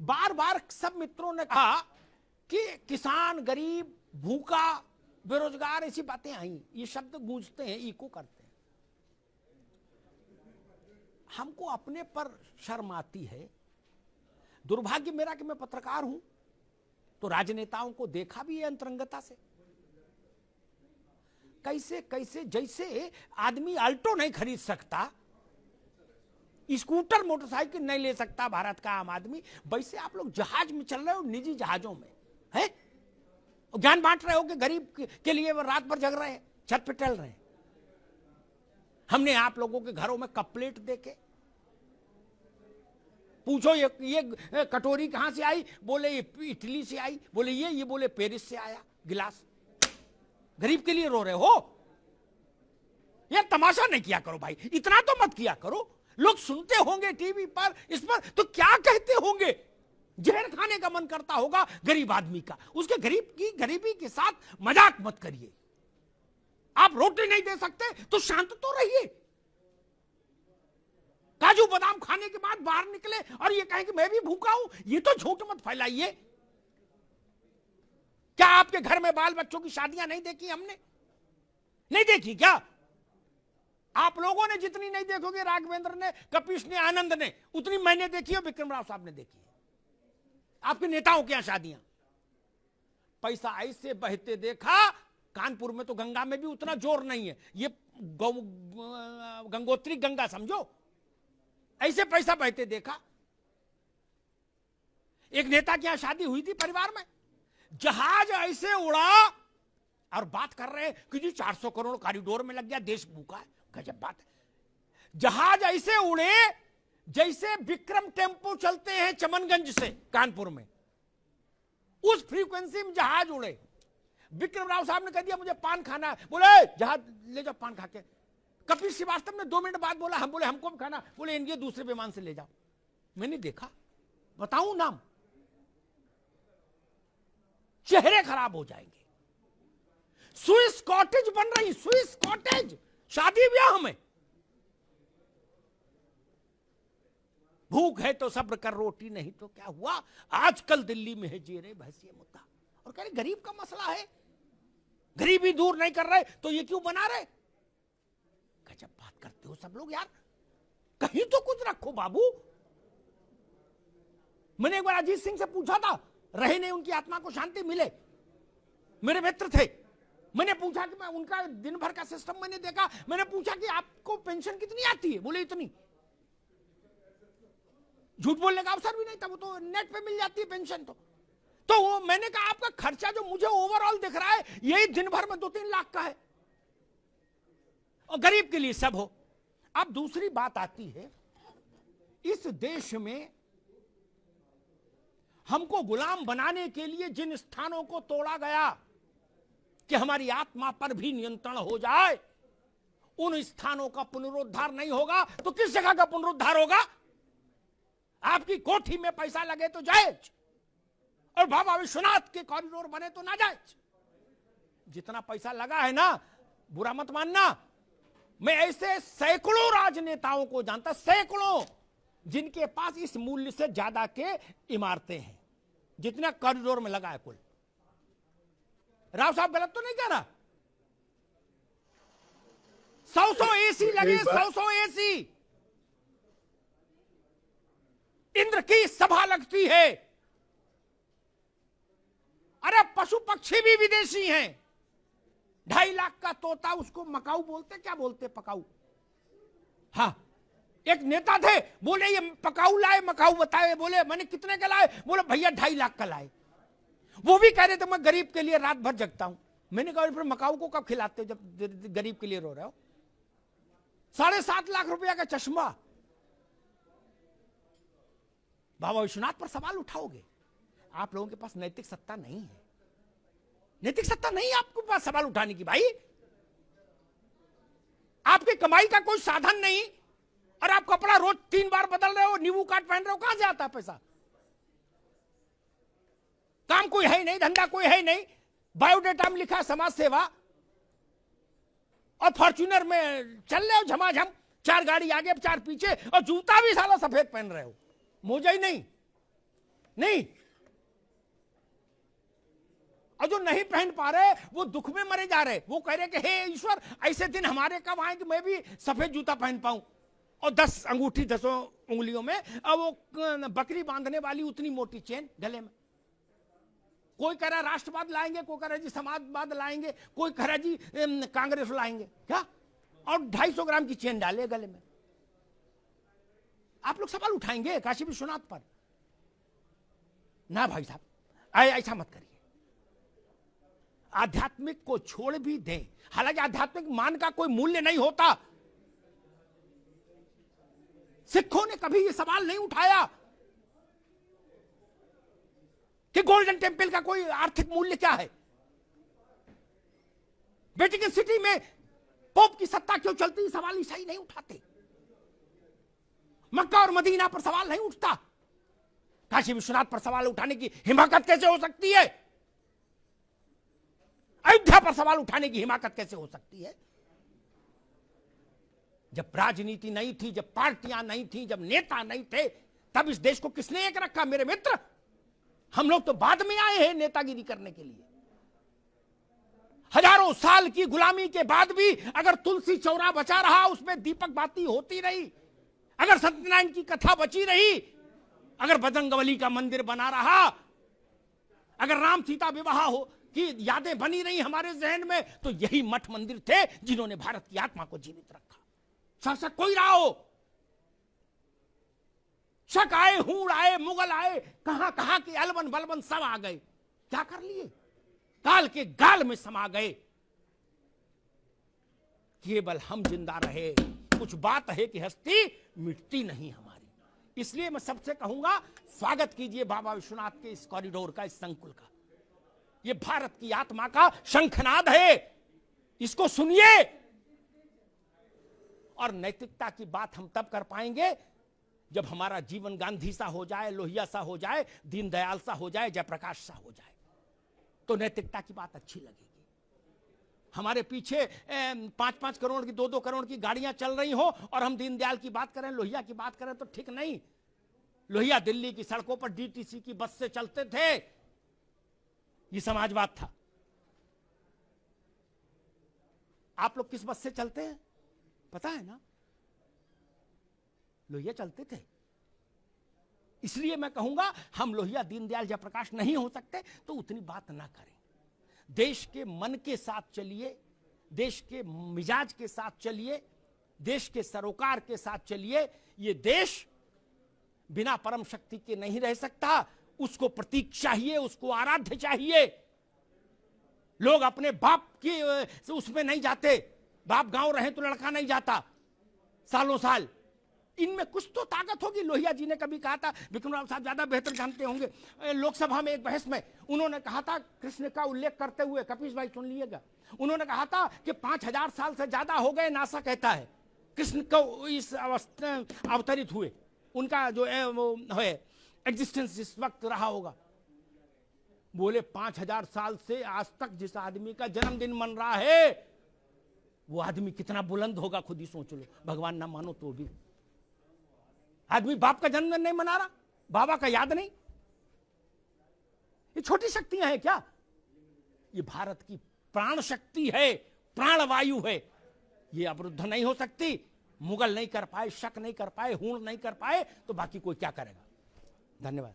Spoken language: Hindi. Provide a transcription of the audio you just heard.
बार बार सब मित्रों ने कहा कि किसान, गरीब, भूखा, बेरोजगार, ऐसी बातें आई, ये शब्द गूंजते हैं, इको करते हैं। हमको अपने पर शर्म आती है। दुर्भाग्य मेरा कि मैं पत्रकार हूं, तो राजनेताओं को देखा भी है अंतरंगता से, कैसे कैसे जैसे आदमी अल्टो नहीं खरीद सकता, स्कूटर, मोटरसाइकिल नहीं ले सकता भारत का आम आदमी, वैसे आप लोग जहाज में चल रहे हो, निजी जहाजों में है, ज्ञान बांट रहे हो कि गरीब के लिए वो रात भर जग रहे हैं, छत पे टहल रहे हैं। हमने आप लोगों के घरों में कप प्लेट देके पूछो ये कटोरी कहां से आई, बोले ये इटली से आई, बोले ये बोले पेरिस से आया गिलास। गरीब के लिए रो रहे हो यार, तमाशा नहीं किया करो भाई, इतना तो मत किया करो। लोग सुनते होंगे टीवी पर, इस पर, तो क्या कहते होंगे? जहर खाने का मन करता होगा गरीब आदमी का, उसके गरीबी के साथ मजाक मत करिए। आप रोटी नहीं दे सकते तो शांत तो रहिए। काजू बादाम खाने के बाद बाहर निकले और ये कहें कि मैं भी भूखा हूं, ये तो झूठ मत फैलाइए। क्या आपके घर में बाल बच्चों की शादियां नहीं देखी हमने? नहीं देखी क्या? आप लोगों ने जितनी नहीं देखोगे, राघवेंद्र ने, कपिश ने, आनंद ने, उतनी मैंने देखी है, विक्रम राव साहब ने देखी है। आपके नेताओं के यहां शादियां, पैसा ऐसे बहते देखा। कानपुर में तो गंगा में भी उतना जोर नहीं है, ये गंगोत्री गंगा समझो, ऐसे पैसा बहते देखा। एक नेता की यहां शादी हुई थी परिवार में, जहाज ऐसे उड़ा और बात कर रहे हैं कि जी 400 करोड़ कॉरिडोर में लग गया, देश भूखा है। गजब बात है। जहाज ऐसे उड़े जैसे विक्रम टेम्पो चलते हैं चमनगंज से कानपुर में, उस फ्रीक्वेंसी में जहाज उड़े। विक्रम राव साहब ने कह दिया मुझे पान खाना है, बोले जहाज ले जाओ पान खा के। कपिल श्रीवास्तव ने 2 मिनट बाद बोला, हम बोले हमको भी खाना, बोले इंडिया दूसरे विमान से ले जाओ। मैंने देखा, बताऊं नाम, चेहरे खराब हो जाएंगे। स्विस कॉटेज बन रही, स्विस कॉटेज शादी ब्याह में। भूख है तो सब्र कर, रोटी नहीं तो क्या हुआ। आजकल दिल्ली में है जेरे बहस ये मुद्दा, और कह रहे गरीब का मसला है, गरीबी दूर नहीं कर रहे तो ये क्यों बना रहे। गजब बात करते हो सब लोग यार, कहीं तो कुछ रखो बाबू। मैंने एक बार अजीत सिंह से पूछा था, रहे नहीं, उनकी आत्मा को शांति मिले, मेरे मित्र थे। मैंने पूछा कि मैं उनका दिन भर का सिस्टम मैंने देखा, मैंने पूछा कि आपको पेंशन कितनी आती है, बोले इतनी। झूठ बोलने का अवसर भी नहीं था, वो तो नेट पे मिल जाती है पेंशन। तो वो मैंने कहा आपका खर्चा जो मुझे ओवरऑल दिख रहा है यही दिन भर में 2-3 लाख का है, और गरीब के लिए सब हो। अब दूसरी बात आती है, इस देश में हमको गुलाम बनाने के लिए जिन स्थानों को तोड़ा गया कि हमारी आत्मा पर भी नियंत्रण हो जाए, उन स्थानों का पुनरुद्धार नहीं होगा तो किस जगह का पुनरुद्धार होगा? आपकी कोठी में पैसा लगे तो जायज, और बाबा विश्वनाथ के कॉरिडोर बने तो नाजायज। जितना पैसा लगा है ना, बुरा मत मानना, मैं ऐसे सैकड़ों राजनेताओं को जानता, सैकड़ों, जिनके पास इस मूल्य से ज्यादा के इमारतें हैं जितना कॉरिडोर में लगा है कुल। राव साहब गलत तो नहीं कह रहा? 100 एसी लगे, 100 एसी। इंद्र की सभा लगती है। अरे पशु पक्षी भी विदेशी हैं। 2.5 लाख का तोता, उसको मकाऊ बोलते, क्या बोलते, पकाऊ। हाँ, एक नेता थे, बोले ये पकाऊ लाए, मकाऊ बताए, बोले मैंने कितने का लाए, बोले भैया 2.5 लाख का लाए। वो भी कह रहे थे मैं गरीब के लिए रात भर जगता हूं। मैंने कहा फिर मकाऊ को कब खिलाते हो जब गरीब के लिए रो रहे हो? 7.5 लाख रुपया का चश्मा। बाबा विश्वनाथ पर सवाल उठाओगे? आप लोगों के पास नैतिक सत्ता नहीं है, नैतिक सत्ता नहीं है आपके पास सवाल उठाने की। भाई आपकी कमाई का कोई साधन नहीं, और आप कपड़ा रोज 3 बार बदल रहे हो, नींबू काट पहन रहे हो, कहां से आता है पैसा? काम कोई है नहीं, धंधा कोई है नहीं, बायोडेटा में लिखा समाज सेवा, और फॉर्च्यूनर में चल रहे हो झमाझम, 4 गाड़ी आगे 4 पीछे, और जूता भी साला सफेद पहन रहे हो, मोजा ही नहीं। नहीं। और जो नहीं पहन पा रहे वो दुख में मरे जा रहे। वो कह रहे कि हे ईश्वर, ऐसे दिन हमारे कब आए कि मैं भी सफेद जूता पहन पाऊं और 10 अंगूठी 10 उंगलियों में, और वो बकरी बांधने वाली उतनी मोटी चेन गले में। कोई कह रहा राष्ट्रवाद लाएंगे, कोई कह रहा जी समाजवाद लाएंगे, कोई कह रहा जी कांग्रेस लाएंगे, क्या, और 250 ग्राम की चेन डाले गले में। आप लोग सवाल उठाएंगे काशी विश्वनाथ पर? ना भाई साहब, ऐसा मत करिए। आध्यात्मिक को छोड़ भी दें, हालांकि आध्यात्मिक मान का कोई मूल्य नहीं होता। सिखों ने कभी यह सवाल नहीं उठाया कि गोल्डन टेम्पल का कोई आर्थिक मूल्य क्या है, वेटिकन सिटी में पोप की सत्ता क्यों चलती, सवाल ईसाई नहीं उठाते। मक्का और मदीना पर सवाल नहीं उठता। काशी विश्वनाथ पर सवाल उठाने की हिमाकत कैसे हो सकती है? अयोध्या पर सवाल उठाने की हिमाकत कैसे हो सकती है? जब राजनीति नहीं थी, जब पार्टियां नहीं थी, जब नेता नहीं थे, तब इस देश को किसने एक रखा मेरे मित्र? हम लोग तो बाद में आए हैं नेतागिरी करने के लिए। हजारों साल की गुलामी के बाद भी अगर तुलसी चौरा बचा रहा, उसमें दीपक बाती होती रही, अगर सत्यनारायण की कथा बची रही, अगर बजरंगबली का मंदिर बना रहा, अगर राम सीता विवाह हो की यादें बनी रही हमारे जहन में, तो यही मठ मंदिर थे जिन्होंने भारत की आत्मा को जीवित रखा। शासक कोई रहा हो, शक आए, हूड़ आए, मुगल आए, कहां कहां के अलबन बलबन सब आ गए, क्या कर लिए? काल के गाल में समा गए। केवल हम जिंदा रहे। कुछ बात है कि हस्ती मिटती नहीं हमारी। इसलिए मैं सबसे कहूंगा, स्वागत कीजिए बाबा विश्वनाथ के इस कॉरिडोर का, इस संकुल का। ये भारत की आत्मा का शंखनाद है, इसको सुनिए। और नैतिकता की बात हम तब कर पाएंगे जब हमारा जीवन गांधी सा हो जाए, लोहिया सा हो जाए, दीनदयाल सा हो जाए, जयप्रकाश सा हो जाए, तो नैतिकता की बात अच्छी लगेगी। हमारे पीछे 5-5 करोड़ की 2-2 करोड़ की गाड़ियां चल रही हो और हम दीनदयाल की बात करें, लोहिया की बात करें, तो ठीक नहीं। लोहिया दिल्ली की सड़कों पर डीटीसी की बस से चलते थे, ये समाजवाद था। आप लोग किस बस से चलते हैं पता है ना? लोहिया चलते थे। इसलिए मैं कहूंगा, हम लोहिया दीनदयाल जयप्रकाश नहीं हो सकते तो उतनी बात ना करें। देश के मन के साथ चलिए, देश के मिजाज के साथ चलिए, देश के सरोकार के साथ चलिए। ये देश बिना परम शक्ति के नहीं रह सकता। उसको प्रतीक चाहिए, उसको आराध्य चाहिए। लोग अपने बाप की उसमें नहीं जाते, बाप गांव रहे तो लड़का नहीं जाता सालों साल। इनमें कुछ तो ताकत होगी। लोहिया जी ने कभी कहा था, विक्रम राव साहब ज्यादा बेहतर जानते होंगे, लोकसभा में एक बहस में उन्होंने कहा था, कृष्ण का उल्लेख करते हुए, कपीश भाई सुन लीजिएगा, उन्होंने कहा था कि 5000 साल से ज्यादा हो गए, नासा कहता है, कृष्ण को इस अवस्था अवतरित हुए, उनका जो है एग्जिस्टेंस जिस वक्त रहा होगा। बोले 5000 साल से आज तक जिस आदमी का जन्मदिन मन रहा है, वो आदमी कितना बुलंद होगा खुद ही सोच लो। भगवान ना मानो तो भी आदमी बाप का जन्मदिन नहीं मना रहा, बाबा का याद नहीं। ये छोटी शक्तियां हैं क्या? ये भारत की प्राण शक्ति है, प्राणवायु है। ये अवरुद्ध नहीं हो सकती। मुगल नहीं कर पाए, शक नहीं कर पाए, हूण नहीं कर पाए, तो बाकी कोई क्या करेगा? धन्यवाद।